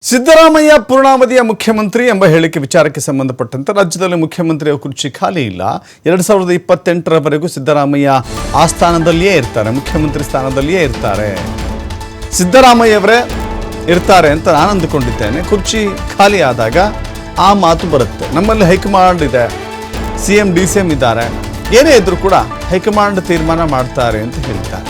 ಸಿದ್ದರಾಮಯ್ಯ ಪೂರ್ಣಾವಧಿಯ ಮುಖ್ಯಮಂತ್ರಿ ಎಂಬ ಹೇಳಿಕೆ ವಿಚಾರಕ್ಕೆ ಸಂಬಂಧಪಟ್ಟಂತೆ ರಾಜ್ಯದಲ್ಲಿ ಮುಖ್ಯಮಂತ್ರಿಯ ಕುರ್ಚಿ ಖಾಲಿ ಇಲ್ಲ. 2028ರವರೆಗೂ ಸಿದ್ದರಾಮಯ್ಯ ಆ ಸ್ಥಾನದಲ್ಲಿಯೇ ಇರ್ತಾರೆ, ಮುಖ್ಯಮಂತ್ರಿ ಸ್ಥಾನದಲ್ಲಿಯೇ ಇರ್ತಾರೆ. ಸಿದ್ದರಾಮಯ್ಯವರೇ ಇರ್ತಾರೆ ಅಂತ ನಾನು ಅಂದುಕೊಂಡಿದ್ದೇನೆ. ಕುರ್ಚಿ ಖಾಲಿ ಆದಾಗ ಆ ಮಾತು ಬರುತ್ತೆ. ನಮ್ಮಲ್ಲಿ ಹೈಕಮಾಂಡ್ ಇದೆ, CM DCM ಇದ್ದಾರೆ, ಏನೇ ಇದ್ರೂ ಕೂಡ ಹೈಕಮಾಂಡ್ ತೀರ್ಮಾನ ಮಾಡ್ತಾರೆ ಅಂತ ಹೇಳ್ತಾರೆ.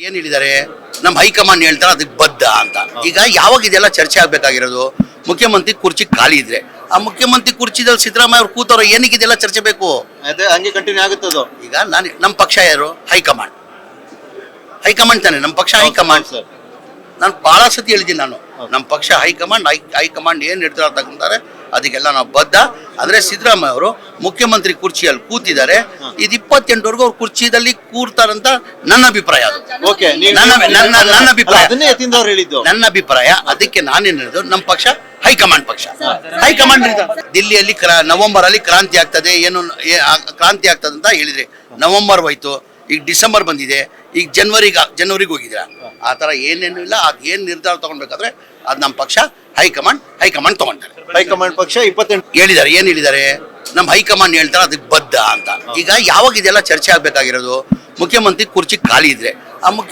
ಏನ್ ಹೇಳಿದ್ದಾರೆ, ನಮ್ಮ ಹೈಕಮಾಂಡ್ ಹೇಳ್ತಾರೆ ಅದಕ್ಕೆ ಬದ್ಧ ಅಂತ. ಈಗ ಯಾವಾಗ ಇದೆಲ್ಲ ಚರ್ಚೆ ಆಗ್ಬೇಕಾಗಿರೋದು, ಮುಖ್ಯಮಂತ್ರಿ ಕುರ್ಚಿ ಖಾಲಿ ಇದ್ರೆ ಆ ಮುಖ್ಯಮಂತ್ರಿ ಕುರ್ಚಿದಲ್ಲಿ ಸಿದ್ದರಾಮಯ್ಯ ಅವ್ರು ಕೂತವ್ರು, ಏನಕ್ಕೆ ಇದೆಲ್ಲ ಚರ್ಚೆ ಬೇಕು? ಅದೇ ಹಂಗೆ ಕಂಟಿನ್ಯೂ ಆಗುತ್ತದು. ಈಗ ನಮ್ಮ ಪಕ್ಷ ಯಾರು? ಹೈಕಮಾಂಡ್ ತಾನೆ ನಮ್ಮ ಪಕ್ಷ. ಹೈಕಮಾಂಡ್ ಸರ್, ನಾನು ಬಹಳ ಸತಿ ಹೇಳಿದ್ದೀನಿ, ನಮ್ಮ ಪಕ್ಷ ಹೈಕಮಾಂಡ್ ಏನ್ ಹೇಳ್ತಾರೆ ತಗೊಂತಾರೆ ಅದಕ್ಕೆಲ್ಲ ನಾವು ಬದ್ಧ. ಅಂದ್ರೆ ಸಿದ್ದರಾಮಯ್ಯ ಅವರು ಮುಖ್ಯಮಂತ್ರಿ ಕುರ್ಚಿಯಲ್ಲಿ ಕೂತಿದ್ದಾರೆ, ಇದು 28ವರೆಗೂ ಅವ್ರು ಕುರ್ಚಿದಲ್ಲಿ ಕೂರ್ತಾರಂತ ನನ್ನ ಅಭಿಪ್ರಾಯ. ಓಕೆ, ನನ್ನ ಅಭಿಪ್ರಾಯ, ಅದನ್ನೇ ಎತ್ತಿಂದವ್ರು ಹೇಳಿದ್ದು. ನನ್ನ ಅಭಿಪ್ರಾಯ. ಅದಕ್ಕೆ ನಾನೇನ್ ಹೇಳಿದ್ದು, ನಮ್ಮ ಪಕ್ಷ ಹೈಕಮಾಂಡ್ ಪಕ್ಷ. ಹೈಕಮಾಂಡ್ ದಿಲ್ಲಿಯಲ್ಲಿ ನವೆಂಬರ್ ಅಲ್ಲಿ ಕ್ರಾಂತಿ ಆಗ್ತದೆ, ಏನು ಕ್ರಾಂತಿ ಆಗ್ತದೆ ಅಂತ ಹೇಳಿದ್ರಿ. ನವೆಂಬರ್ ಹೋಯ್ತು, ಈಗ ಡಿಸೆಂಬರ್ ಬಂದಿದೆ, ಈಗ ಜನವರಿಗೆ ಹೋಗಿದ್ದೀರಾ. ಆ ಥರ ಏನೇನು ಇಲ್ಲ. ಅದು ಏನು ನಿರ್ಧಾರ ತಗೊಳ್ಬೇಕಾದ್ರೆ ಅದು ನಮ್ಮ ಪಕ್ಷ ಹೈಕಮಾಂಡ್ ತಗೊಂತಾರೆ. ಹೈಕಮಾಂಡ್ ಪಕ್ಷ 28 ಹೇಳಿದ್ದಾರೆ. ಏನ್ ಹೇಳಿದ್ದಾರೆ, ನಮ್ಮ ಹೈಕಮಾಂಡ್ ಹೇಳ್ತಾರೆ ಅದಕ್ಕೆ ಬದ್ಧ ಅಂತ. ಈಗ ಯಾವಾಗ ಇದೆಲ್ಲ ಚರ್ಚೆ ಆಗ್ಬೇಕಾಗಿರೋದು, ಮುಖ್ಯಮಂತ್ರಿ ಕುರ್ಚಿ ಖಾಲಿ ಇದ್ರೆ ಆ